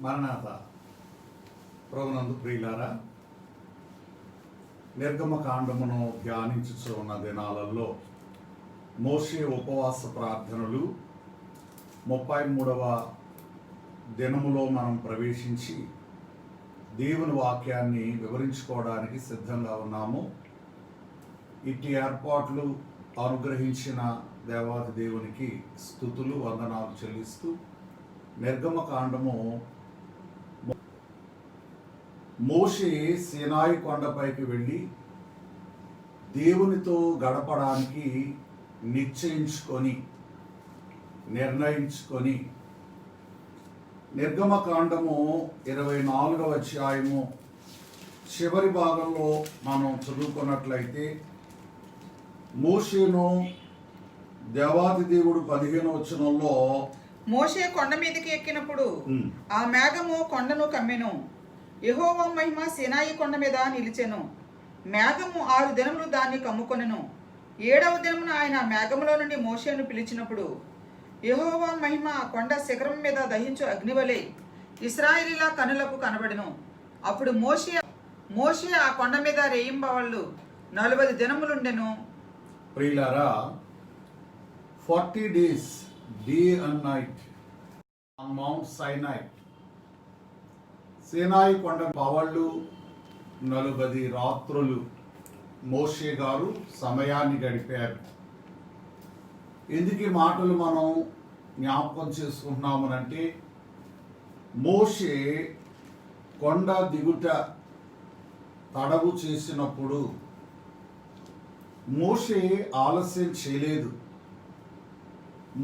మరణాత ప్రభునందు ప్రియులారా, నిర్గమకాండమును ధ్యానించుచు ఉన్న దినాలలో మోషే ఉపవాస ప్రార్థనలు 33వ దినములో మనం ప్రవేశించి దేవుని వాక్యాన్ని వివరించుకోవడానికి సిద్ధంగా ఉన్నాము. ఇట్టి ఏర్పాట్లు అనుగ్రహించిన దేవాది దేవునికి స్తుతులు వందనాలు చెల్లిస్తూ నిర్గమకాండము మోషే సీనాయి కొండపైకి వెళ్ళి దేవునితో గడపడానికి నిర్ణయించుకొని నిర్గమకాండము 24వ అధ్యాయము చివరి భాగంలో మనం చదువుకున్నట్లయితే మోషేను దేవాది దేవుడు 15వ వచనంలో మోషే కొండ మీదకి ఎక్కినప్పుడు ఆ మేఘము కొండను కమ్మెను. యెహోవా మహిమ సీనాయి కొండ మీద నిలిచెను. మేఘము 6 దినములు దాన్ని కమ్ముకొనెను. 7వ దినమున ఆయన మేఘములో నుండి మోషేను పిలిచినప్పుడు యెహోవా మహిమ కొండ శిఖరం మీద దహించు అగ్నివలే ఇశ్రాయేలీల కనులకు కనబడెను. అప్పుడు మోషే ఆ కొండ మీద రేయింబవళ్ళు 40 దినములుండెను. ప్రియులారా, 40 days day and night on mount Sinai, సీనాయి కొండ పవళ్ళు 40 రాత్రులు మోషే గారు సమయాన్ని గడిపారు. ఎందుకు ఈ మాటలు మనం జ్ఞాపకం చేసుకుంటున్నామనంటే, మోషే కొండ దిగుట తడవు చేసినప్పుడు మోషే ఆలస్యం చేయలేదు.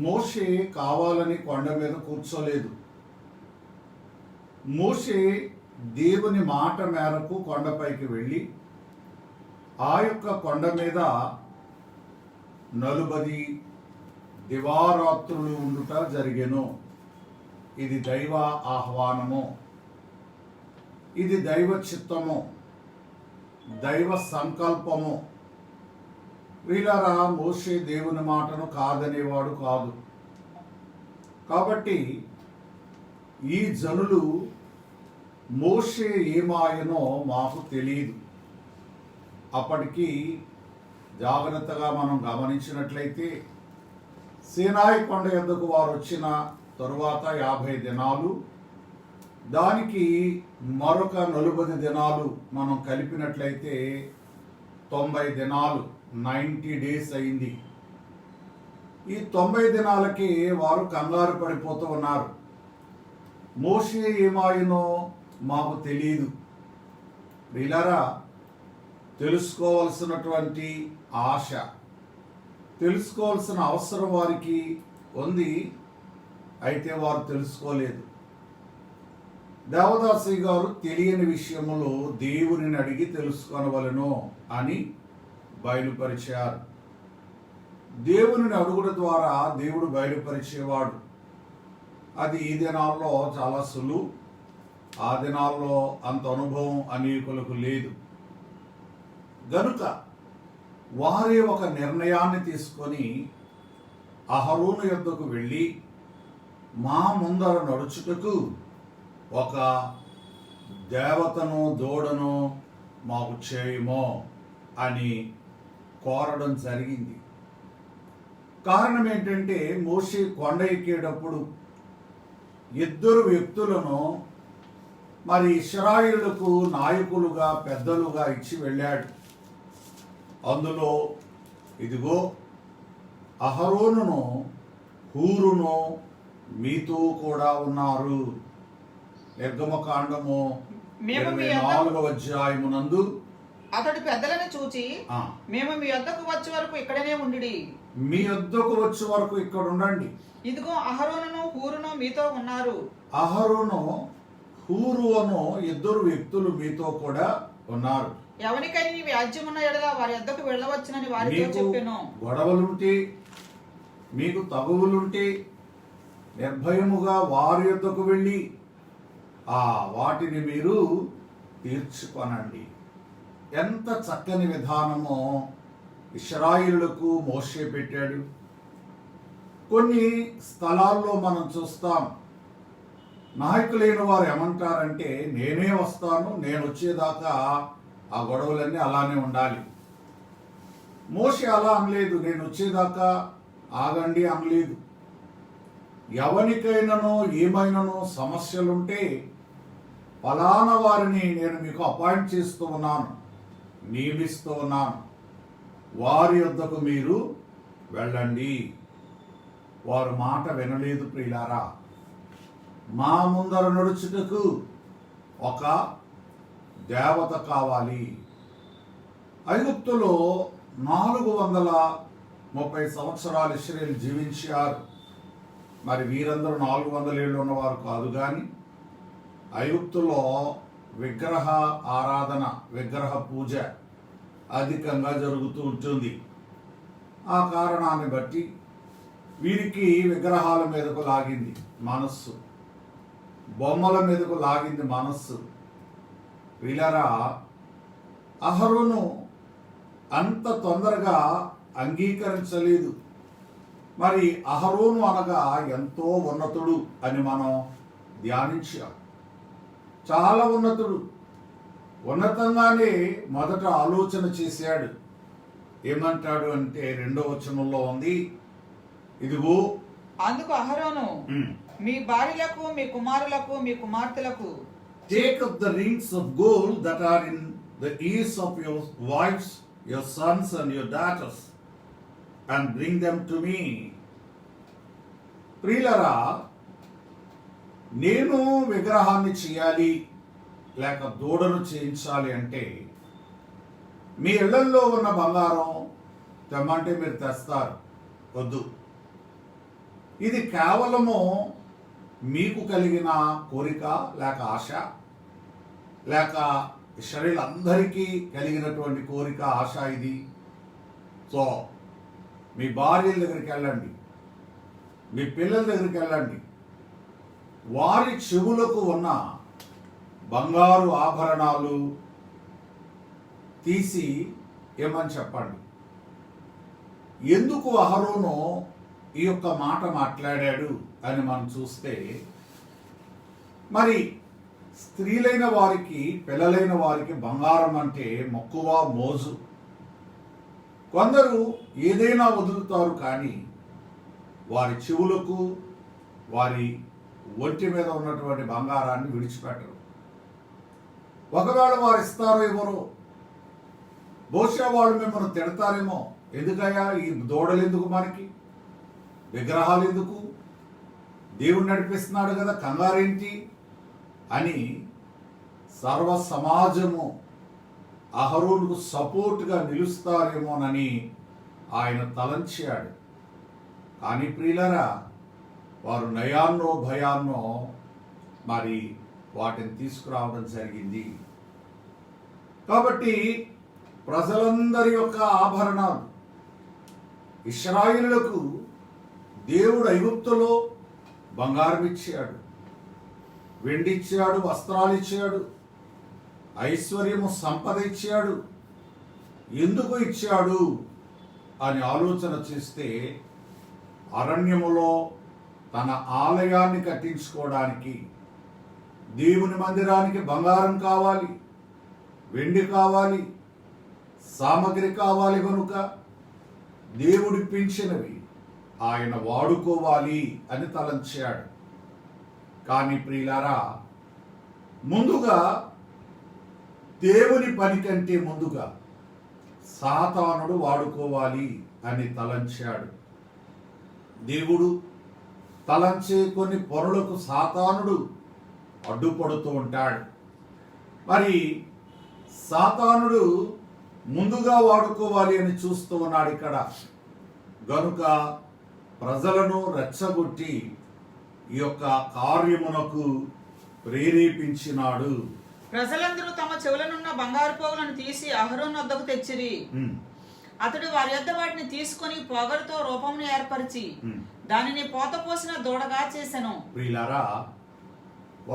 మోషే కావాలని కొండ మీద కూర్చోలేదు. మోషే దేవుని మాట మేరకు కొండపైకి వెళ్ళి ఆ యొక్క కొండ మీద 40 దివారాత్రులు ఉండుట జరిగెను. ఇది దైవ ఆహ్వానము, ఇది దైవ చిత్తము, దైవ సంకల్పము. వీళ్ళారా, మోషే దేవుని మాటను కాదనేవాడు కాదు. కాబట్టి ఈ జనులు మోషే ఏమాయనో మాకు తెలియదు. అప్పటికి జాగ్రత్తగా మనం గమనించినట్లయితే సీనాయి కొండ యొద్దకు వారు వచ్చిన తరువాత 50 దినాలు, దానికి మరొక 40 దినాలు మనం కలిపినట్లయితే 90 దినాలు, 90 days అయింది. ఈ 90 దినాలకి వారు కంగారు పడిపోతూ ఉన్నారు. మోషే ఏమాయనో మాకు తెలియదు. వీళ్ళారా, తెలుసుకోవాల్సినటువంటి ఆశ, తెలుసుకోవాల్సిన అవసరం వారికి ఉంది. అయితే వారు తెలుసుకోలేదు. దేవదాసి గారు తెలియని విషయములో దేవునిని అడిగి తెలుసుకొనవలెను అని బయలుపరిచారు. దేవునిని అడుగుట ద్వారా దేవుడు బయలుపరిచేవాడు. అది ఈ దినాల్లో చాలా సులువు. ఆ దినాల్లో అంత అనుభవం అనేకులకు లేదు. గనుక వారే ఒక నిర్ణయాన్ని తీసుకొని అహరోను యొద్దకు వెళ్ళి మా ముందర నడుచుటకు ఒక దేవతను దూడను మాకు చేయమో అని కోరడం జరిగింది. కారణం ఏంటంటే, మోషే కొండ ఎక్కేటప్పుడు 2 వ్యక్తులను మరి ఇశ్రాయేలుకు నాయకులుగా పెద్దలుగా ఇచ్చి వెళ్ళాడు. అందులో ఇదిగో అహరోనును హూరును మీతో కూడా ఉన్నారు. నిర్గమకాండము 24వ అధ్యాయమునందు అతడు పెద్దలను చూచి మేము మీ వద్దకు వచ్చే వరకు ఇక్కడనే ఉండి, మీ వద్దకు వచ్చే వరకు ఇక్కడ ఉండండి. ఇదిగో అహరోనును హూరును మీతో ఉన్నారు. అహరోను హూరు అను 2 వ్యక్తులు మీతో కూడా ఉన్నారు. ఎవరికైనా వ్యాజ్యం ఉన్న ఎడల వారి వద్దకు వెళ్ళవచ్చునని వారితో చెప్పాను. గొడవలుంటే, మీకు తగువులుంటే నిర్భయముగా వారి వద్దకు వెళ్ళి వాటిని మీరు తీర్చుకొనండి. ఎంత చక్కని విధానమో ఇశ్రాయేలులకు మోషే పెట్టాడు. కొన్ని స్థలాల్లో మనం చూస్తాం, నాయకులైన వారు ఏమంటారంటే నేనే వస్తాను, నేను వచ్చేదాకా ఆ గొడవలన్నీ అలానే ఉండాలి. మోషే అలా అనలేదు, నేను వచ్చేదాకా ఆగండి అనలేదు. ఎవరికైనానో ఏమైనానో సమస్యలుంటే ఫలానా వారిని నేను మీకు అపాయింట్ చేస్తూ ఉన్నాను, నియమిస్తూ ఉన్నాను, వారి వద్దకు మీరు వెళ్ళండి. వారు మాట వినలేదు ప్రియులారా. మా ముందర నడుచుటకు ఒక దేవత కావాలి. ఐగుప్తులో 430 సంవత్సరాలు ఇశ్రాయేలు జీవించారు. మరి వీరందరూ 400 ఏళ్ళు ఉన్నవారు కాదు, కానీ ఐగుప్తులో విగ్రహ ఆరాధన, విగ్రహ పూజ అధికంగా జరుగుతూ ఉంటుంది. ఆ కారణాన్ని బట్టి వీరికి విగ్రహాల మీదకు లాగింది మనస్సు, బొమ్మల మీదకు లాగింది మనస్సు. వీళ్ళరా అహరోను అంత తొందరగా అంగీకరించలేదు. మరి అహరోను అనగా ఎంతో ఉన్నతుడు అని మనం ధ్యానించాం. చాలా ఉన్నతుడు, ఉన్నతంగానే మొదట ఆలోచన చేశాడు. ఏమంటాడు అంటే 2వ వచనంలో ఉంది, ఇదిగో అందుకు అహరోను మీ భార్యలకు, మీ కుమారులకు, మీ కుమార్తెలకు take up the rings of gold that are in the ears of your wives, your sons and your daughters, and bring them to me. ప్రియులరా, నేను విగ్రహాన్ని చేయాలి లేక దూడను చేయించాలి అంటే మీ ఇళ్లల్లో ఉన్న బంగారం తెమ్మంటే మీరు తెస్తారు, వద్దు. ఇది కేవలము మీకు కలిగిన కోరిక లేక ఆశ, లేక శరీరులందరికీ కలిగినటువంటి కోరిక ఆశ ఇది. సో మీ భార్యల దగ్గరికి వెళ్ళండి, మీ పిల్లల దగ్గరికి వెళ్ళండి, వారి చెవులకు ఉన్న బంగారు ఆభరణాలు తీసి ఏమని చెప్పండి. ఎందుకు అహరోను ఈ యొక్క మాట మాట్లాడాడు అని మనం చూస్తే, మరి స్త్రీలైన వారికి, పిల్లలైన వారికి బంగారం అంటే మక్కువ, మోజు. కొందరు ఏదైనా వదులుతారు, కానీ వారి చెవులకు, వారి ఒంటి మీద ఉన్నటువంటి బంగారాన్ని విడిచిపెట్టరు. ఒకవేళ వారు ఇస్తారో ఇవ్వరో, బహుశా వాళ్ళు మిమ్మల్ని తిడతారేమో, ఎందుకయ్యా ఈ దూడలు ఎందుకు, మనకి విగ్రహాలు ఎందుకు, దేవుడు నడిపిస్తున్నాడు కదా, కంగారేంటి అని సర్వ సమాజము అహరోనుకు సపోర్ట్గా నిలుస్తారేమోనని ఆయన తలంచాడు. కానీ ప్రియులరా, వారు నయాన్నో భయాన్నో మరి వాటిని తీసుకురావడం జరిగింది. కాబట్టి ప్రజలందరి యొక్క ఆభరణాలు, ఇశ్రాయేలులకు దేవుడు ఐగుప్తులో బంగారం ఇచ్చాడు, వెండి ఇచ్చాడు, వస్త్రాలు ఇచ్చాడు, ఐశ్వర్యము, సంపద ఇచ్చాడు. ఎందుకు ఇచ్చాడు అని ఆలోచన చేస్తే, అరణ్యములో తన ఆలయాన్ని కట్టించుకోవడానికి, దేవుని మందిరానికి బంగారం కావాలి, వెండి కావాలి, సామగ్రి కావాలి. కనుక దేవుడిప్పించినవి ఆయన వాడుకోవాలి అని తలంచాడు. కానీ ప్రియులారా, ముందుగా దేవుని పని కంటే ముందుగా సాతానుడు వాడుకోవాలి అని తలంచాడు. దేవుడు తలంచే కొన్ని పనులకు సాతానుడు అడ్డుపడుతూ ఉంటాడు. మరి సాతానుడు ముందుగా వాడుకోవాలి అని చూస్తూ ఉన్నాడు ఇక్కడ. గనుక ప్రజలను రెచ్చగొట్టి ఈ యొక్క కార్యమునకు ప్రేరేపించినాడు. ప్రజలందరూ తమ చెవులనున్న బంగారు పోగులను తీసి అహరోను వద్దకు తెచ్చిరి. అతడు వారి యొద్ద వాటిని తీసుకొని పొగరుతో రూపమును ఏర్పరిచి దానిని పోత పోసిన దూడగా చేసెను. ప్రియులారా,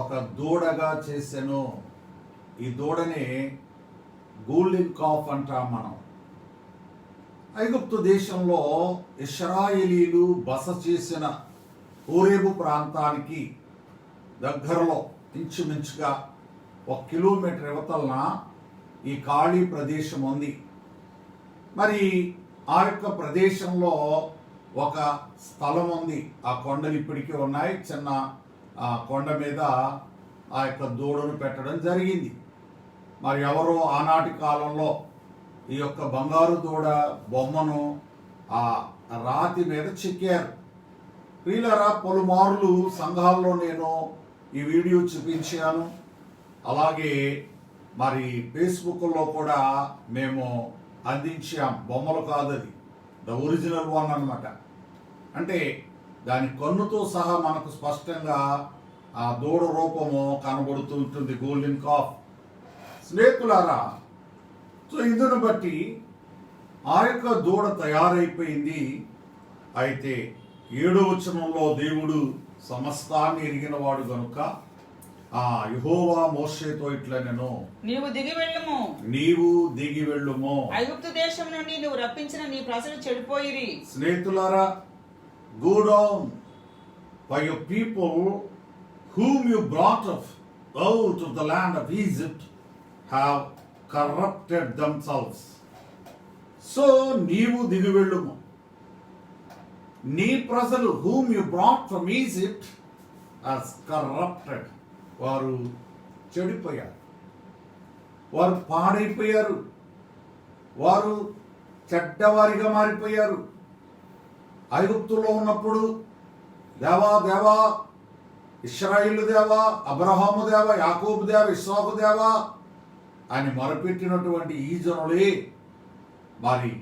ఒక దూడగా చేసెను. ఈ దూడనే గోల్డెన్ కాఫ్ అంటాం మనం. ఐగుప్తు దేశంలో ఇశ్రాయేలీలు బస చేసిన హోరేబు ప్రాంతానికి దగ్గరలో ఇంచుమించుగా 1 కిలోమీటర్ యువతలన ఈ ఖాళీ ప్రదేశం ఉంది. మరి ఆ యొక్క ప్రదేశంలో ఒక స్థలం ఉంది. ఆ కొండలు ఇప్పటికీ ఉన్నాయి. చిన్న కొండ మీద ఆ యొక్క దూడను పెట్టడం జరిగింది. మరి ఎవరో ఆనాటి కాలంలో ఈ యొక్క బంగారు దూడ బొమ్మను ఆ రాతి మీద చెక్కారు. ప్రియులారా, పలుమార్లు సంఘాల్లో నేను ఈ వీడియో చూపించాను. అలాగే మరి ఫేస్బుక్లో కూడా మేము అందించాం. బొమ్మలు కాదది, ద ఒరిజినల్ వన్ అన్నమాట. అంటే దాని కన్నుతో సహా మనకు స్పష్టంగా ఆ దూడ రూపము కనబడుతూ ఉంటుంది, గోల్డెన్ కాఫ్. స్నేహితులారా, సో ఇందును బట్టి ఆ యొక్క దూడ తయారైపోయింది. అయితే 7వ వచనంలో దేవుడు సమస్తాన్ని ఎరిగినవాడు గనుక యెహోవా మోషేతో ఇట్లనెను, నీవు దిగి వెళ్ళుము. ఐగుప్తు దేశం నుండి నువ్వు రప్పించిన నీ ప్రజలు చెడిపోయిరి. స్నేహితులారా, go down, for your people whom you brought out of the land of Egypt have corrupted themselves. So నీవు దిగి వెళ్ళుము. నీ ప్రజలు whom you brought from Egypt as corrupted, వారు చెడిపోయారు, వారు పాడైపోయారు, వారు చెడ్డవారిగా మారిపోయారు. ఐగుప్తులో ఉన్నప్పుడు దేవా దేవా, ఇశ్రాయేలు దేవా, అబ్రహాము దేవా, యాకోబు దేవా, ఇస్సాకు దేవా అని మొరపెట్టినటువంటి ఈ జనులే మరి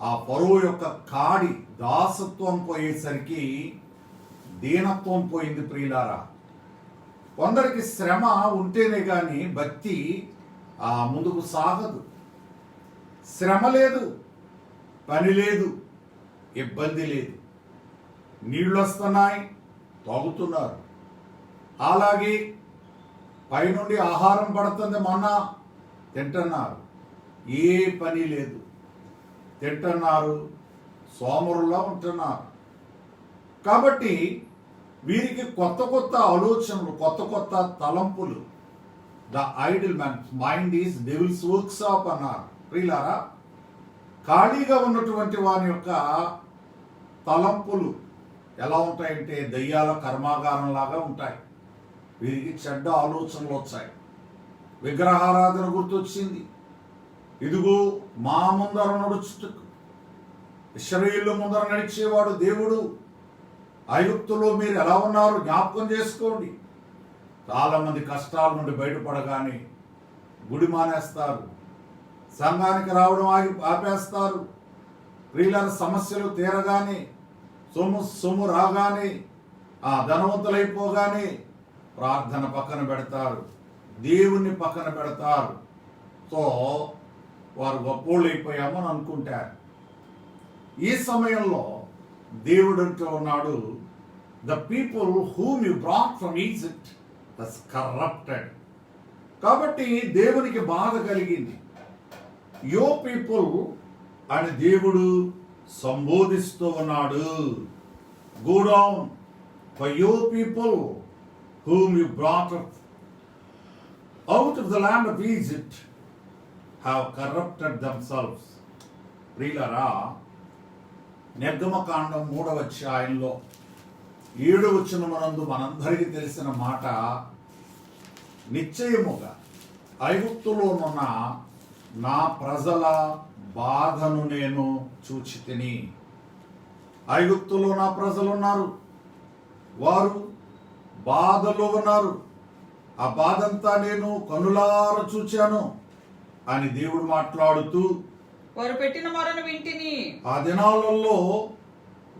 ఆ ఫరో యొక్క కాడి దాసత్వం పోయేసరికి దీనత్వం పోయింది. ప్రియులారా, కొందరికి శ్రమ ఉంటేనే కానీ భక్తి ముందుకు సాగదు. శ్రమ లేదు, పని లేదు, ఇబ్బంది లేదు, నీళ్ళు వస్తున్నాయి, తాగుతున్నారు. అలాగే పైనుండి ఆహారం పడుతుంది, మొన్న తింటున్నారు. ఏ పని లేదు, తింటున్నారు, సోమరులా ఉంటున్నారు. కాబట్టి వీరికి కొత్త కొత్త ఆలోచనలు, కొత్త కొత్త తలంపులు. The idle man mind is devil's workshop అన్నారు. ప్రియులారా, ఖాళీగా ఉన్నటువంటి వాని యొక్క తలంపులు ఎలా ఉంటాయంటే దయ్యాల కర్మాగారం లాగా ఉంటాయి. వీరికి చెడ్డ ఆలోచనలు వచ్చాయి. విగ్రహారాధన గుర్తొచ్చింది. ఇదిగో మా ముందర నడుచుటకు, ఇశ్రాయేలు ముందర నడిచేవాడు దేవుడు. ఐగుప్తులో మీరు ఎలా ఉన్నారు జ్ఞాపకం చేసుకోండి. చాలా మంది కష్టాల నుండి బయటపడగానే గుడి మానేస్తారు, సంఘానికి రావడం ఆపేస్తారు. ప్రియుల సమస్యలు తీరగానే, సొమ్ము రాగానే, ధనవంతులైపోగానే ప్రార్థన పక్కన పెడతారు, దేవుణ్ణి పక్కన పెడతారు. సో వారు గొప్పోళ్ళు అయిపోయామని అనుకుంటారు. ఈ సమయంలో దేవుడు అంటూ ఉన్నాడు, the people whom you brought from Egypt was corrupted. కాబట్టి దేవునికి బాధ కలిగింది. యో పీపుల్ అని దేవుడు సంబోధిస్తూ ఉన్నాడు. గో డౌన్, ఫర్ యో people whom you brought out of the land of Egypt have corrupted themselves. ప్రియులారా, నిర్గమకాండం 3వ అధ్యాయంలో 7వ వచనమునందు మనందరికీ తెలిసిన మాట, నిశ్చయముగా ఐగుప్తులోనున్న నా ప్రజల బాధను నేను చూచితిని. ఐగుప్తులో నా ప్రజలు ఉన్నారు, వారు బాధలో ఉన్నారు. ఆ బాధంతా నేను కనులార చూచాను అని దేవుడు మాట్లాడుతూ, వారు పెట్టిన మొరను వింటిని. ఆ దినాలలో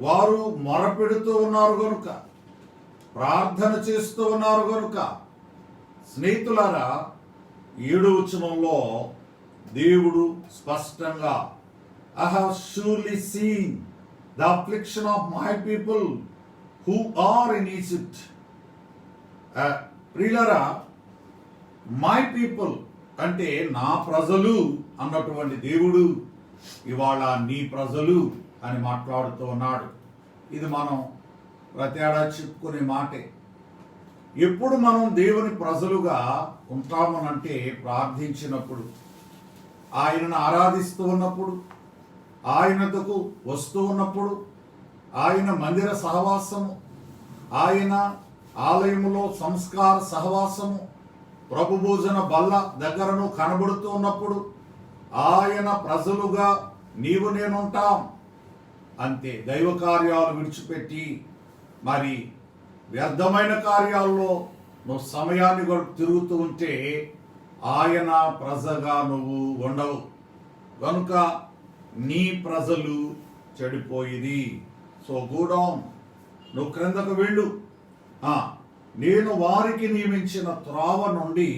వారు మొరపెడుతూ ఉన్నారు గనుక, ప్రార్థన చేస్తూ ఉన్నారు గనుక. స్నేహితులారా, 7వ వచనంలో దేవుడు స్పష్టంగా, I have surely seen the affliction of my people who are in Egypt. ప్రియులారా, మై పీపుల్ అంటే నా ప్రజలు అన్నటువంటి దేవుడు ఇవాళ నీ ప్రజలు అని మాట్లాడుతూ ఉన్నాడు. ఇది మనం ప్రతి ఏడాది చెప్పుకునే మాటే. ఎప్పుడు మనం దేవుని ప్రజలుగా ఉంటామనంటే ప్రార్థించినప్పుడు, ఆయనను ఆరాధిస్తూ ఉన్నప్పుడు, ఆయనకు వస్తూ ఉన్నప్పుడు, ఆయన మందిర సహవాసము, ఆయన ఆలయములో సంస్కార సహవాసము, ప్రభు భోజన బల్ల దగ్గరను కనబడుతూ ఉన్నప్పుడు ఆయన ప్రజలుగా నీవు నేనుంటాం. అంతే. దైవ కార్యాలు విడిచిపెట్టి మరి వ్యర్థమైన కార్యాల్లో నువ్వు సమయాన్ని తిరుగుతూ ఉంటే ఆయన ప్రజగా నువ్వు ఉండవు. కనుక నీ ప్రజలు చెడిపోయింది. సో గూడౌన్, నువ్వు క్రిందకు వెళ్ళు. నేను వారికి నియమించిన త్రోవ నుండి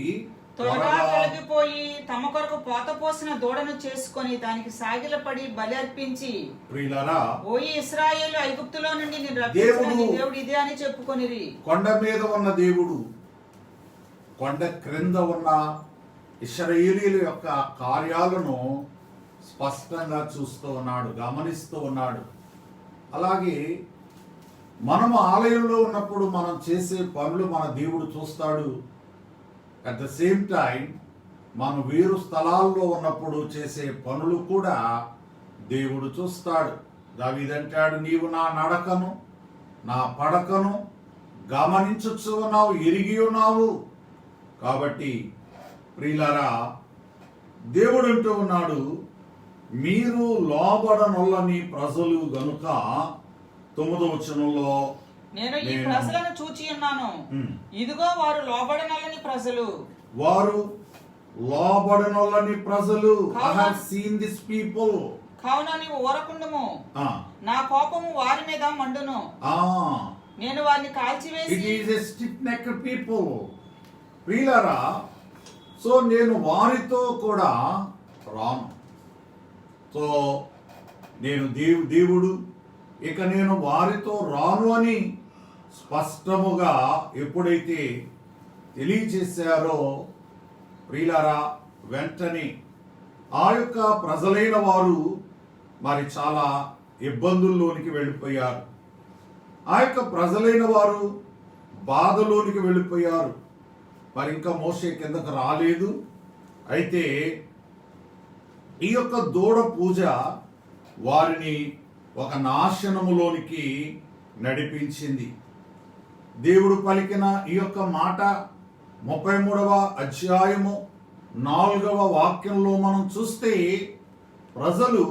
త్వరగా తొలగిపోయి తమ కొరకు పోత పోసిన దూడను చేసుకొని దానికి సాగిలపడి బలి అర్పించి, ప్రియులారా, ఓ ఇశ్రాయేలు, ఐగుప్తులో నుండి నేను రప్పించిన నీ దేవుడు ఇదే అని చెప్పుకొనిరి. కొండ మీద ఉన్న దేవుడు కొండ క్రింద ఉన్న ఇశ్రాయేలీయుల యొక్క కార్యాలను స్పష్టంగా చూస్తూ ఉన్నాడు, గమనిస్తూ ఉన్నాడు. అలాగే మనము ఆలయంలో ఉన్నప్పుడు మనం చేసే పనులు మన దేవుడు చూస్తాడు. అట్ ద సేమ్ టైం మనం వేరు స్థలాల్లో ఉన్నప్పుడు చేసే పనులు కూడా దేవుడు చూస్తాడు. దావీదంటాడు, నీవు నా నడకను నా పడకను గమనించుచు ఉన్నావు, ఎరిగి ఉన్నావు. కాబట్టి ప్రియులారా, దేవుడు అంటూ ఉన్నాడు, మీరు లోబడనొల్లని ప్రజలు గనుక 9వ వచనంలో నేను ఈ ప్రజలను చూచి ఉన్నాను, ఇదిగో వారు లోబడనొల్లని ప్రజలు. వారు లోబడనొల్లని ప్రజలు. I have seen these people. కావున నీవు ఊరకుండుము, నా కోపము వారి మీద మండును, నేను వారిని కాల్చివేసి. It is a stiff-necked people. ప్రియులారా, సో నేను వారితో కూడా రాను. సో నేను దేవుడు ఇక నేను వారితో రాను అని స్పష్టముగా ఎప్పుడైతే తెలియచేశారో ప్రియులారా, వెంటనే ఆ యొక్క ప్రజలైన వారు మరి చాలా ఇబ్బందుల్లోనికి వెళ్ళిపోయారు. ఆ యొక్క ప్రజలైన వారు బాధలోనికి వెళ్ళిపోయారు. మరి ఇంకా మోషే కిందకు రాలేదు. అయితే ఈ యొక్క దూడ పూజ వారిని ఒక నాశనములోనికి నడిపించింది. దేవుడు పలికిన ఈ యొక్క మాట 33వ అధ్యాయము 4వ వాక్యంలో మనం చూస్తే ప్రజలు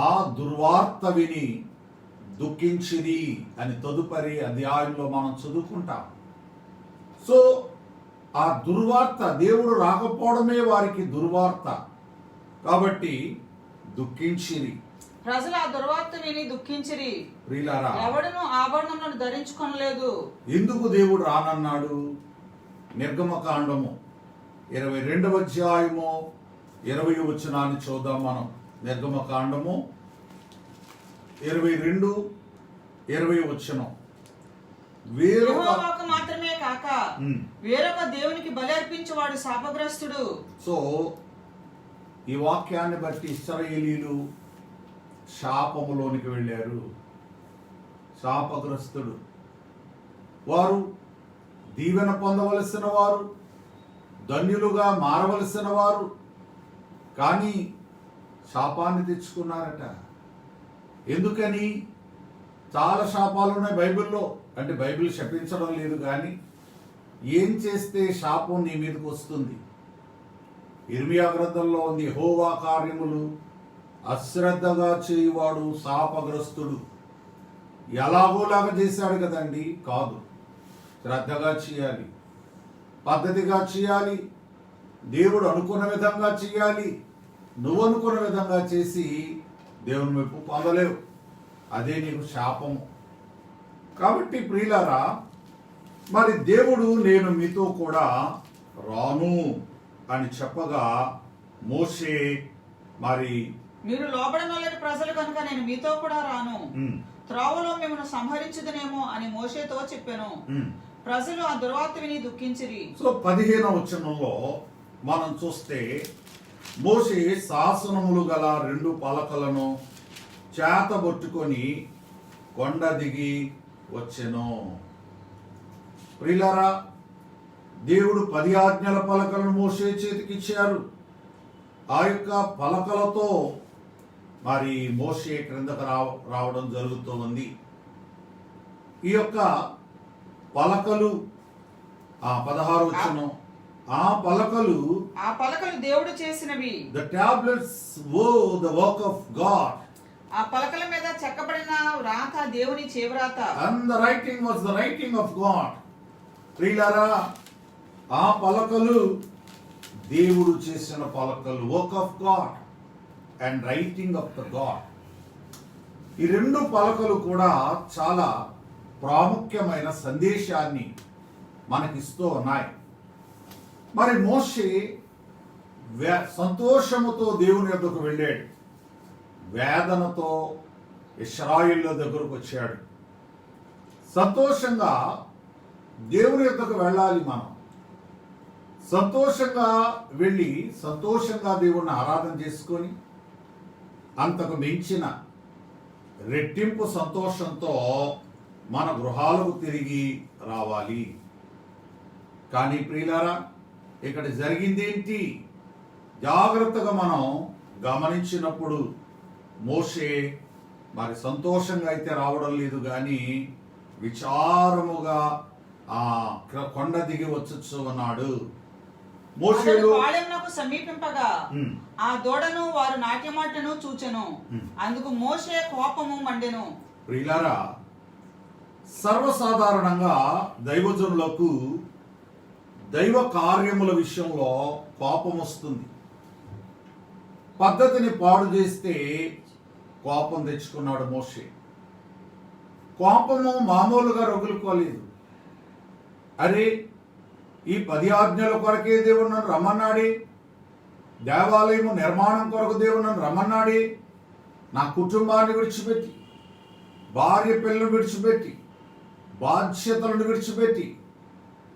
ఆ దుర్వార్త విని దుఃఖించిరి అని తదుపరి అధ్యాయంలో మనం చదువుకుంటాం. సో ఆ దుర్వార్త, దేవుడు రాకపోవడమే వారికి దుర్వార్త కాబట్టి దుఃఖించిరి. ప్రజలు ఆ దుర్వార్త విని దుఃఖించిరి. ప్రియులారా, ఎవడును ఆభరణములను ధరించుకొనలేదు. ఎందుకు దేవుడు రానన్నాడు? నిర్గమకాండము 22వ అధ్యాయము 20వ వచనాన్ని చూద్దాం మనం. నిర్గమకాండము 22:20 వచనం. యెహోవాకు మాత్రమే కాక వేరొక దేవునికి బలి అర్పించేవాడు శాపగ్రస్తుడు. సో ఈ వాక్యాన్ని బట్టి ఇశ్రాయేలీయులు శాపములోనికి వెళ్ళారు. శాపగ్రస్తుడు. వారు దీవెన పొందవలసిన వారు, ధన్యులుగా మారవలసిన వారు, కానీ శాపాన్ని తెచ్చుకున్నారట. ఎందుకని? చాలా శాపాలు ఉన్నాయి బైబిల్లో. అంటే బైబిల్ శపించడం లేదు, కానీ ఏం చేస్తే శాపం నీ మీదకి వస్తుంది? ఇర్మియా గ్రంథంలో ఉంది, యెహోవా కార్యములు అశ్రద్ధగా చేయువాడు శాపగ్రస్తుడు. ఎలాగోలాగా చేశాడు కదండి? కాదు, శ్రద్ధగా చేయాలి, పద్ధతిగా చేయాలి, దేవుడు అనుకున్న విధంగా చేయాలి. నువ్వు అనుకున్న విధంగా చేసి దేవుని మెప్పు పొందలేవు. అదే నీకు శాపము. కాబట్టి ప్రియులారా, మరి దేవుడు నేను మీతో కూడా రాను అని చెప్పగా మోషే మరి మీరు లోబడనొల్లని ప్రజలు కనుక నేను మీతో కూడా రాను, త్రోవలో మిమ్మల్ని సంహరించుదనేమో అని మోషేతో చెప్పాను. ప్రజలు ఆ దుర్వార్త విని దుఃఖించిరి. సో 15వ వచనంలో మనం చూస్తే మోషే శాసనములు గల 2 పలకలను చేతబొట్టుకొని కొండ దిగి వచ్చెను. ప్రియులారా, దేవుడు 10 ఆజ్ఞల పలకలను మోషే చేతికిచ్చారు. ఆ యొక్క పలకలతో మరి మోషే క్రిందకు రావడం జరుగుతూ ఉంది. ఈ యొక్క పలకలు 16 వచనం, ఆ పలకలు దేవుడు చేసినవి. the tablets were the work of God, ఆ పలకల మీద చెక్కబడిన వ్రాత దేవుని చేవ్రాత. and the writing was the writing of God. ప్రియులారా, ఆ పలకలు దేవుడు చేసిన పలకలు, work of God and writing of the God. ఈ 2 పలకలు కూడా చాలా ప్రాముఖ్యమైన సందేశాన్ని మనకిస్తూ ఉన్నాయి. మరి మోషే సంతోషముతో దేవుని యొద్దకు వెళ్ళాడు, వేదనతో ఇశ్రాయేలు దగ్గరకు వచ్చాడు. సంతోషంగా దేవుని యొద్దకు వెళ్ళాలి. మనం సంతోషంగా వెళ్ళి సంతోషంగా దేవుణ్ణి ఆరాధన చేసుకొని అంతకు మించిన రెట్టింపు సంతోషంతో మన గృహాలకు తిరిగి రావాలి. కానీ ప్రియులారా, ఇక్కడ జరిగింది ఏంటి? జాగ్రత్తగా మనం గమనించినప్పుడు మోషే మరి సంతోషంగా అయితే రావడం లేదు, కానీ విచారముగా ఆ కొండ దిగి వచ్చుచు ఉన్నాడు. మోషేలు పాళెమునకు సమీపింపగా ఆ దూడను వారు నాట్యమాటను చూచెను. అందుకు మోషే కోపము మండెను. ప్రియులారా, సర్వసాధారణంగా దైవజనులకు దైవ కార్యముల విషయంలో కోపం వస్తుంది. పద్ధతిని పాడు చేస్తే కోపం తెచ్చుకున్నాడు మోషే. కోపము మామూలుగా రగులుకోలేదు. అరే, ఈ 10 ఆజ్ఞల కొరకే దేవుడు నన్ను రమ్మన్నాడే, దేవాలయము నిర్మాణం కొరకు దేవుడు నన్ను రమ్మన్నాడే, నా కుటుంబాన్ని విడిచిపెట్టి, భార్య పిల్లలను విడిచిపెట్టి, బాధ్యతలను విడిచిపెట్టి,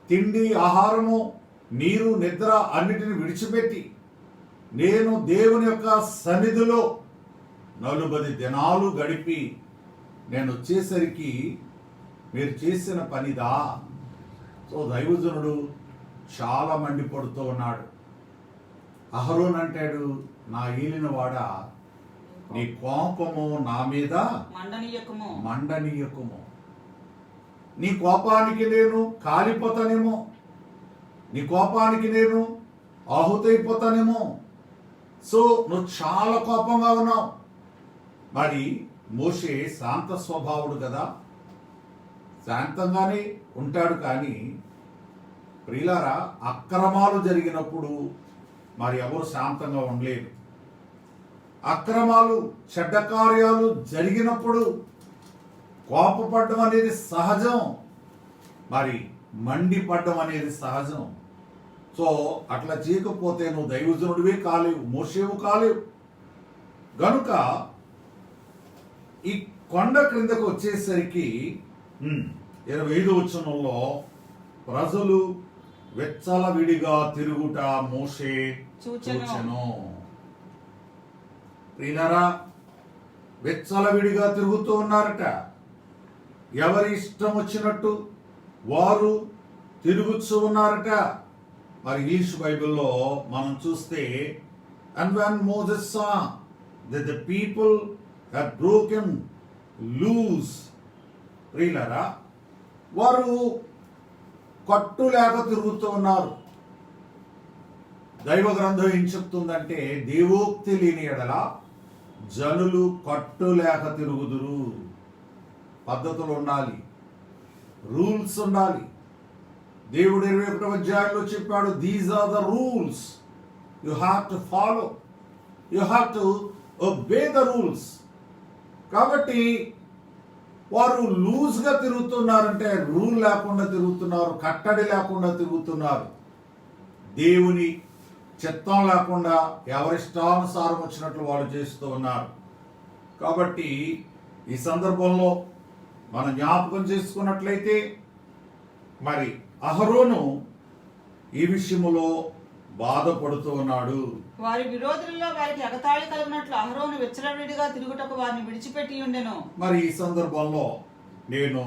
తిండి ఆహారము నీరు నిద్ర అన్నిటిని విడిచిపెట్టి నేను దేవుని యొక్క సన్నిధిలో 40 దినాలు గడిపి నేను వచ్చేసరికి మీరు చేసిన పనిదా? సో దైవజనుడు చాలా మండిపడుతూ ఉన్నాడు. అహరోన్ అంటాడు, నా ఏలినవాడ, నీ కోపము నా మీద మండనీయకుము. నీ కోపానికి నేను కాలిపోతానేమో, నీ కోపానికి నేను ఆహుతైపోతానేమో. సో నువ్వు చాలా కోపంగా ఉన్నావు. మరి మోషే శాంత స్వభావుడు కదా, శాంతంగానే ఉంటాడు. కానీ ప్రియులారా, అక్రమాలు జరిగినప్పుడు మరి ఎవరు శాంతంగా ఉండలేరు. అక్రమాలు చెడ్డ కార్యాలు జరిగినప్పుడు కోపపడడం అనేది సహజం, మరి మండిపడడం అనేది సహజం. సో అట్లా చేయకపోతే నువ్వు దైవజనుడివే కాలేవు, మోషేవు కాలేవు. గనుక ఈ కొండ క్రిందకు వచ్చేసరికి 25 వచనంలో ప్రజలు వెచ్చలవిడిగా తిరుగుట మోషే చూచెను. ప్రియులారా, వెచ్చలవిడిగా తిరుగుతూ ఉన్నారట. ఎవరి ఇష్టం వచ్చినట్టు వారు తిరుగుతూ ఉన్నారట. మరి ఇంగ్లీష్ బైబిల్లో మనం చూస్తే, and when Moses saw that the people had broken loose, ప్రియులారా, వారు కట్టు లేక తిరుగుతూ ఉన్నారు. దైవ గ్రంథం ఏం చెప్తుందంటే, దేవోక్తి లేని ఎడల జనులు కట్టు లేక తిరుగుదురు. పద్ధతులు ఉండాలి, రూల్స్ ఉండాలి. దేవుడు 21వ అధ్యాయంలో చెప్పాడు, these are the rules you have to follow, you have to obey the rules. కాబట్టి వారు లూజ్గా తిరుగుతున్నారంటే రూల్ లేకుండా తిరుగుతున్నారు, కట్టడి లేకుండా తిరుగుతున్నారు, దేవుని చిత్తం లేకుండా ఎవరిష్టానుసారం వచ్చినట్లు వాళ్ళు చేస్తూ ఉన్నారు. కాబట్టి ఈ సందర్భంలో మనం జ్ఞాపకం చేసుకున్నట్లయితే, మరి అహరోను ఈ విషయములో బాధపడుతూ ఉన్నాడు. వారి విరోధులలో వారికి ఎగతాళి కలిగినట్లు అహరోను విచ్చలవిడిగా తిరుగుటకు వారిని విడిచిపెట్టి ఉండెను. మరి ఈ సందర్భంలో నేను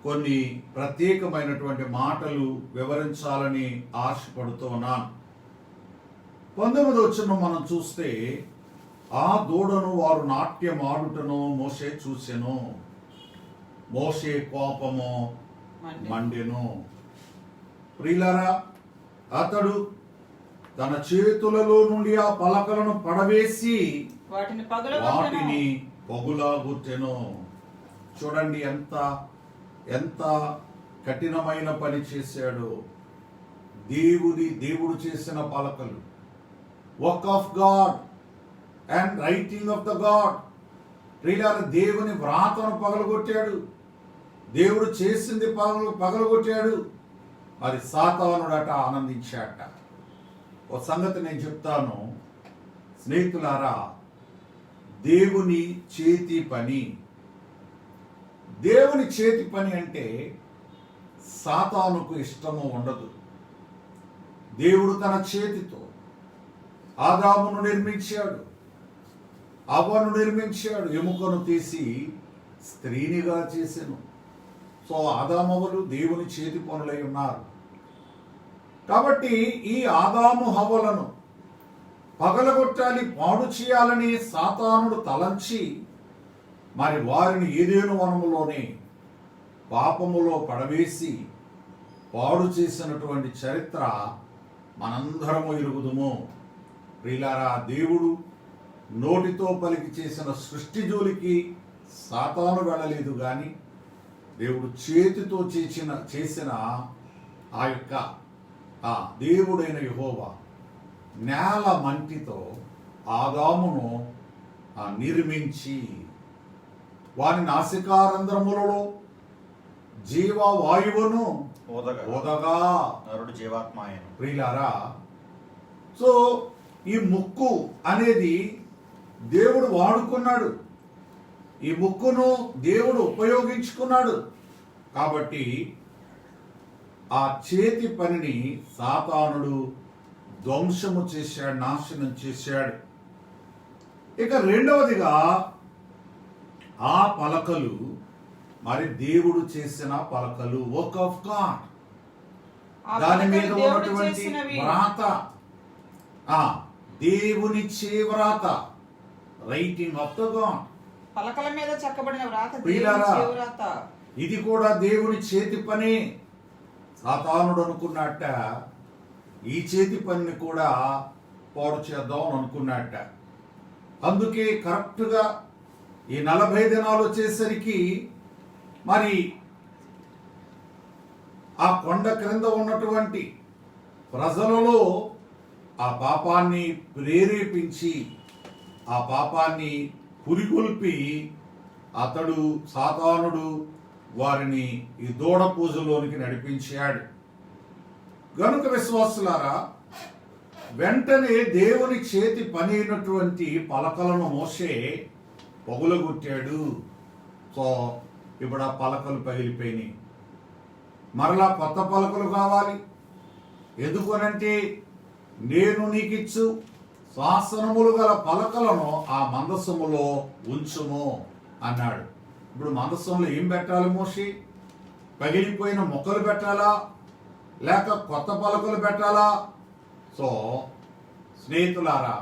కొన్ని ప్రత్యేకమైనటువంటి మాటలు వివరించాలని ఆశపడుతూ ఉన్నాను. 19వ వచనం మనం చూస్తే, ఆ దూడను వారు నాట్యమాడుటను మోషే చూసెను, మోషే కోపము మండెను. ప్రియులారా, అతడు తన చేతులలో నుండి ఆ పలకలను పడవేసి వాటిని పగులగొట్టెను. చూడండి ఎంత కఠినమైన పని చేశాడు. దేవుడు చేసిన పలకలు, work of God and writing of the God. ప్రియులారా, దేవుని వ్రాతను పగలగొట్టాడు, దేవుడు చేసింది పగలగొట్టాడు. మరి సాతానుడట ఆనందించాట. ఒక సంగతి నేను చెప్తాను స్నేహితులారా, దేవుని చేతి పని, దేవుని చేతి పని అంటే సాతానుకు ఇష్టము ఉండదు. దేవుడు తన చేతితో ఆదామును నిర్మించాడు, అవ్వను నిర్మించాడు, ఎముకను తీసి స్త్రీనిగా చేసెను. సో ఆదామవ్వలు దేవుని చేతి పనులై ఉన్నారు. కాబట్టి ఈ ఆదాము హవ్వలను పగలగొట్టాలి, పాడు చేయాలని సాతానుడు తలంచి మరి వారిని ఏదేను వనములోనే పాపములో పడవేసి పాడు చేసినటువంటి చరిత్ర మనందరము ఎరుగుదుము. ప్రియులారా, దేవుడు నోటితో పలికి చేసిన సృష్టి జోలికి సాతాను వెళ్ళలేదు, కానీ దేవుడు చేతితో చేసిన ఆ యొక్క ఆ దేవుడైన యెహోవా నేల మంటితో ఆదామును నిర్మించి వాని నాసికారంధ్రములలో జీవవాయువును ఓదగా నరుడు జీవాత్మాయను. ప్రియులారా, సో ఈ ముక్కు అనేది దేవుడు వాడుకున్నాడు, ఈ ముక్కును దేవుడు ఉపయోగించుకున్నాడు. కాబట్టి ఆ చేతి పనిని సాతానుడు ధ్వంసము చేశాడు, నాశనం చేశాడు. ఇక రెండవదిగా ఆ పలకలు మరి దేవుడు చేసిన పలకలు, వర్క్ ఆఫ్ గాడ్. దాని మీద ఉన్నటువంటి వ్రాత, దేవుని చే వ్రాత, రైటింగ్ ఆఫ్ ద గాడ్. పలకల మీద చెక్కబడిన వ్రాత, ఇది కూడా దేవుని చేతి పని. సాతానుడు అనుకున్నట్ట ఈ చేతి పనిని కూడా పాడు చేద్దాం అనుకున్నట్ట. అందుకే కరెక్ట్గా ఈ 40 దినాలు వచ్చేసరికి మరి ఆ కొండ క్రింద ఉన్నటువంటి ప్రజలలో ఆ పాపాన్ని ప్రేరేపించి ఆ పాపాన్ని పురికొల్పి అతడు సాతానుడు వారిని ఈ దూడ పూజలోనికి నడిపించాడు. గనుక విశ్వాసులారా, వెంటనే దేవుని చేతి పని అయినటువంటి పలకలను మోషే పగులగొట్టాడు. సో ఇప్పుడు ఆ పలకలు పగిలిపోయినాయి, మరలా కొత్త పలకలు కావాలి. ఎందుకనంటే నేను నీకిచ్చు శాసనములు గల పలకలను ఆ మందసములో ఉంచుము అన్నాడు. ఇప్పుడు మందసంలో ఏం పెట్టాలి మోషే? పగిలిపోయిన మొక్కలు పెట్టాలా, లేక కొత్త పలకలు పెట్టాలా? సో స్నేహితులారా,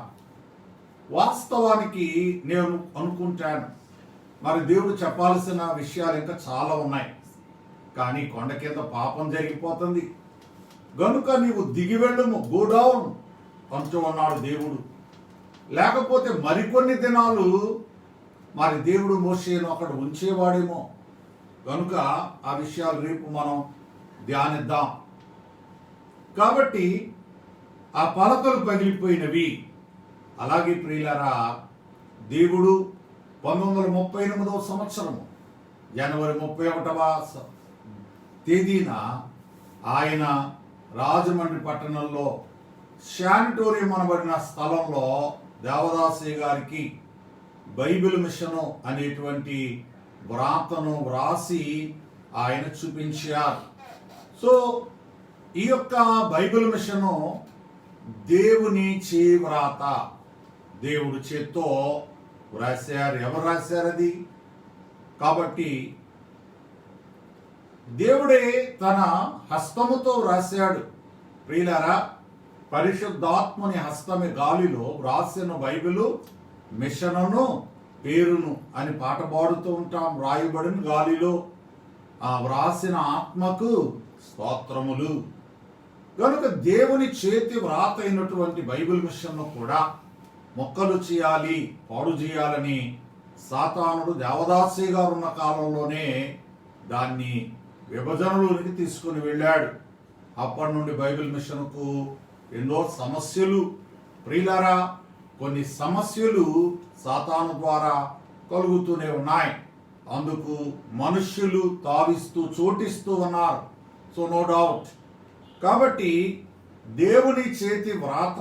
వాస్తవానికి నేను అనుకుంటాను మరి దేవుడు చెప్పాల్సిన విషయాలు ఇంకా చాలా ఉన్నాయి, కానీ కొండ కింద పాపం జరిగిపోతుంది గనుక నీవు దిగి వెళ్ళుము, గో డౌన్ అంటూ ఉన్నాడు దేవుడు. లేకపోతే మరికొన్ని దినాలు మరి దేవుడు మోషేను అక్కడ ఉంచేవాడేమో. కనుక ఆ విషయాలు రేపు మనం ధ్యానిద్దాం. కాబట్టి ఆ పలకలు పగిలిపోయినవి. అలాగే ప్రియులారా, దేవుడు 1938వ సంవత్సరము జనవరి 31వ తేదీన ఆయన రాజమండ్రి పట్టణంలో శానిటోరియం అనబడిన స్థలంలో దేవదాసయ్య గారికి బైబిల్ మిషను అనేటువంటి వ్రాతను వ్రాసి ఆయన చూపించారు. సో ఈ యొక్క బైబిల్ మిషను దేవుని చే వ్రాత, దేవుడు చేత్తో వ్రాశారు. ఎవరు రాశారు అది? కాబట్టి దేవుడే తన హస్తముతో వ్రాశాడు. ప్రియులారా, పరిశుద్ధాత్మని హస్తమి గాలిలో వ్రాసిన బైబిలు మిషనును పేరును అని పాట పాడుతూ ఉంటాం. రాయబడిన గాలిలో ఆ వ్రాసిన ఆత్మకు స్తోత్రములు. కనుక దేవుని చేతి వ్రాత అయినటువంటి బైబిల్ మిషన్ను కూడా మొక్కలు చేయాలి, పాడు చేయాలని సాతానుడు దేవదాసి గారు ఉన్న కాలంలోనే దాన్ని విభజనలోనికి తీసుకుని వెళ్ళాడు. అప్పటి నుండి బైబిల్ మిషన్కు ఎన్నో సమస్యలు, ప్రియులారా, కొన్ని సమస్యలు సాతాను ద్వారా కలుగుతూనే ఉన్నాయి. అందుకు మనుష్యులు తావిస్తూ చోటిస్తూ ఉన్నారు. So no doubt. కాబట్టి దేవుని చేతి వ్రాత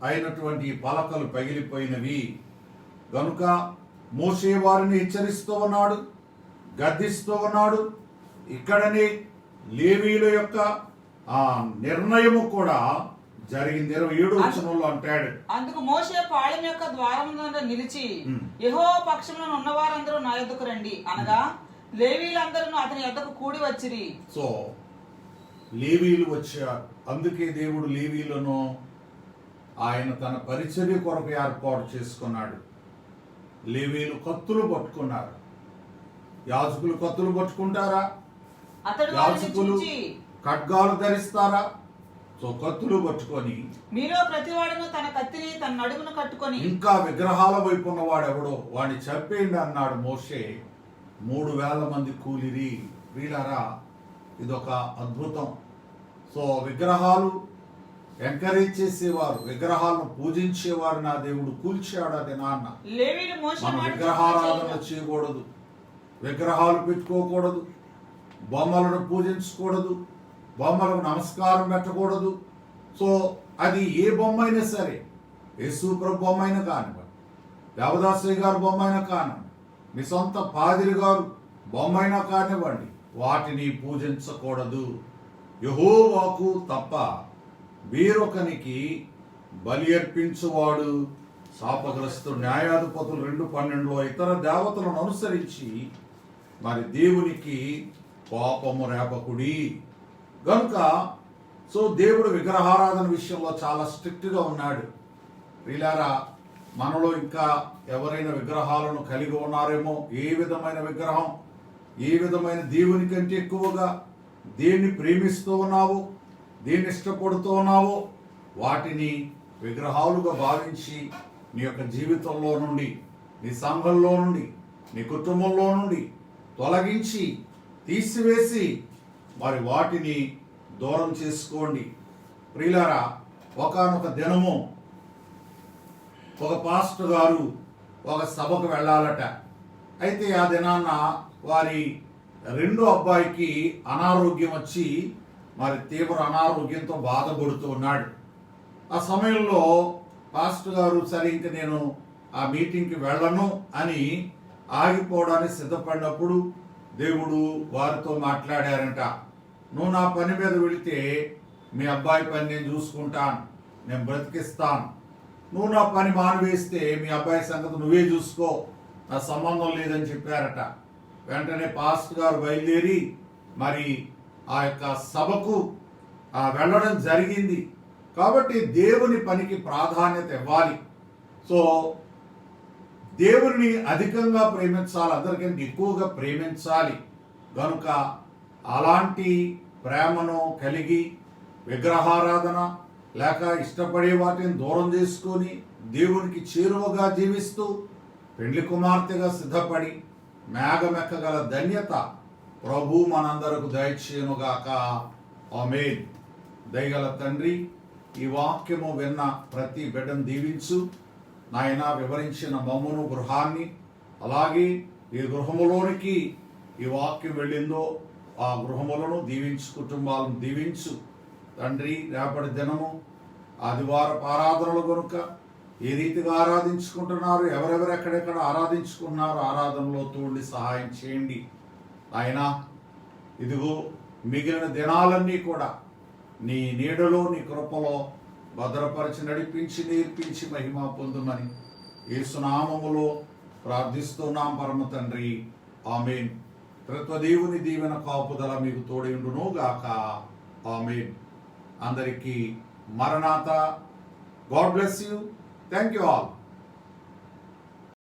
అయినటువంటి పలకలు పగిలిపోయినవి గనుక మోషే వారిని హెచ్చరిస్తూ ఉన్నాడు, గద్దిస్తూ ఉన్నాడు. ఇక్కడనే లేవీయుల యొక్క నిర్ణయము కూడా జరిగింది. 27 వచనంలో అంటాడు, అందుకు మోషే పాళెం యొక్క ద్వారమున నిలిచి యెహోవా పక్షమున ఉన్నవారందరూ నా యొద్దకు రండి అనగా లేవీయులందరూ అతని యొద్దకు కూడి వచ్చిరి. సో లేవీయులు వచ్చారు. అందుకే దేవుడు లేవీయులను ఆయన తన పరిచర్య కొరకు ఏర్పాటు చేసుకున్నాడు. లేవీయులు కత్తులు పట్టుకున్నారు. యాజకులు కత్తులు పట్టుకుంటారా? యాజకులు ఖడ్గాలు ధరిస్తారా? సో కత్తులు పట్టుకొని, మీలో ప్రతివాడును తన కత్తిని తన నడుమును కట్టుకొని, ఇంకా విగ్రహాల వైపు ఉన్నవాడు ఎవడో వాడిని చంపేయండి అన్నాడు మోషే. 3000 మంది కూలిరి. వీళ్ళారా, ఇదొక అద్భుతం. సో విగ్రహాలు ఎంకరేజ్ చేసేవారు, విగ్రహాలను పూజించేవారు నా దేవుడు కూల్చాడు. అది నాన్న మన విగ్రహారాధన చేయకూడదు, విగ్రహాలు పెట్టుకోకూడదు, బొమ్మలను పూజించకూడదు, బొమ్మలకు నమస్కారం పెట్టకూడదు. సో అది ఏ బొమ్మ అయినా సరే, యేసుప్రభు బొమ్మ అయినా కానివ్వండి, దేవదాసయ్య గారు బొమ్మ అయినా కానివ్వండి, మీ సొంత పాదిరి గారు బొమ్మ అయినా కానివ్వండి, వాటిని పూజించకూడదు. యెహోవాకు తప్ప వేరొకనికి బలి అర్పించువాడు శాపగ్రస్తుడు. న్యాయాధిపతులు 2:12 ఇతర దేవతలను అనుసరించి మరి దేవునికి పాపము రేపకుడి. గనుక సో దేవుడు విగ్రహారాధన విషయంలో చాలా స్ట్రిక్ట్గా ఉన్నాడు. వీళ్ళారా, మనలో ఇంకా ఎవరైనా విగ్రహాలను కలిగి ఉన్నారేమో. ఏ విధమైన విగ్రహం, ఏ విధమైన దేవుని కంటే ఎక్కువగా దేన్ని ప్రేమిస్తూ ఉన్నావో, దేన్ని ఇష్టపడుతూ ఉన్నావో వాటిని విగ్రహాలుగా భావించి నీ యొక్క జీవితంలో నుండి, నీ సంఘంలో నుండి, నీ కుటుంబంలో నుండి తొలగించి తీసివేసి మరి వాటిని దూరం చేసుకోండి. ప్రియులారా, ఒకానొక దినము ఒక పాస్టర్ గారు ఒక సభకు వెళ్ళాలట. అయితే ఆ దినాన్న వారి రెండో అబ్బాయికి అనారోగ్యం వచ్చి మరి తీవ్ర అనారోగ్యంతో బాధపడుతూ ఉన్నాడు. ఆ సమయంలో పాస్టర్ గారు సరే ఇంక నేను ఆ మీటింగ్కి వెళ్ళను అని ఆగిపోవడానికి సిద్ధపడినప్పుడు దేవుడు వారితో మాట్లాడారంట. నువ్వు నా పని మీద వెళితే మీ అబ్బాయి పని నేను చూసుకుంటాను, నేను బ్రతికిస్తాను. నువ్వు నా పని మానివేస్తే మీ అబ్బాయి సంగతి నువ్వే చూసుకో, నా సంబంధం లేదని చెప్పారట. వెంటనే పాస్టర్ గారు బయలుదేరి మరి ఆ యొక్క సభకు వెళ్ళడం జరిగింది. కాబట్టి దేవుని పనికి ప్రాధాన్యత ఇవ్వాలి. సో దేవుని అధికంగా ప్రేమించాలి, అందరికంటే ఎక్కువగా ప్రేమించాలి. కనుక అలాంటి ప్రేమను కలిగి విగ్రహారాధన లేక ఇష్టపడే వాటిని దూరం చేసుకొని దేవునికి చేరువగా జీవిస్తూ పెండ్లి కుమార్తెగా సిద్ధపడి మేఘమెక్కగల ధన్యత ప్రభు మనందరకు దయచేయునుగాక. ఆమేన్. దయగల తండ్రి, ఈ వాక్యము విన్న ప్రతి బిడ్డను దీవించు నాయన. వివరించిన మమ్మును, గృహాన్ని, అలాగే ఈ గృహములోనికి ఈ వాక్యం వెళ్ళిందో ఆ గృహములను దీవించు, కుటుంబాలను దీవించు తండ్రి. రేపటి దినము ఆదివారపు ఆరాధనలు కనుక ఏ రీతిగా ఆరాధించుకుంటున్నారు, ఎవరెవరు ఎక్కడెక్కడ ఆరాధించుకున్నారు, ఆరాధనలో తోడి సహాయం చేయండి ఆయన. ఇదిగో మిగిలిన దినాలన్నీ కూడా నీ నీడలో, నీ కృపలో భద్రపరిచి నడిపించి నేర్పించి మహిమ పొందుమని యేసు నామములో ప్రార్థిస్తున్నాం పరమ తండ్రి. ఆమేన్. దేవుని దీవెన కాపుదల మీకు తోడైండును గాక. ఆమేన్. అందరికీ మరణాత. God bless you. Thank you all.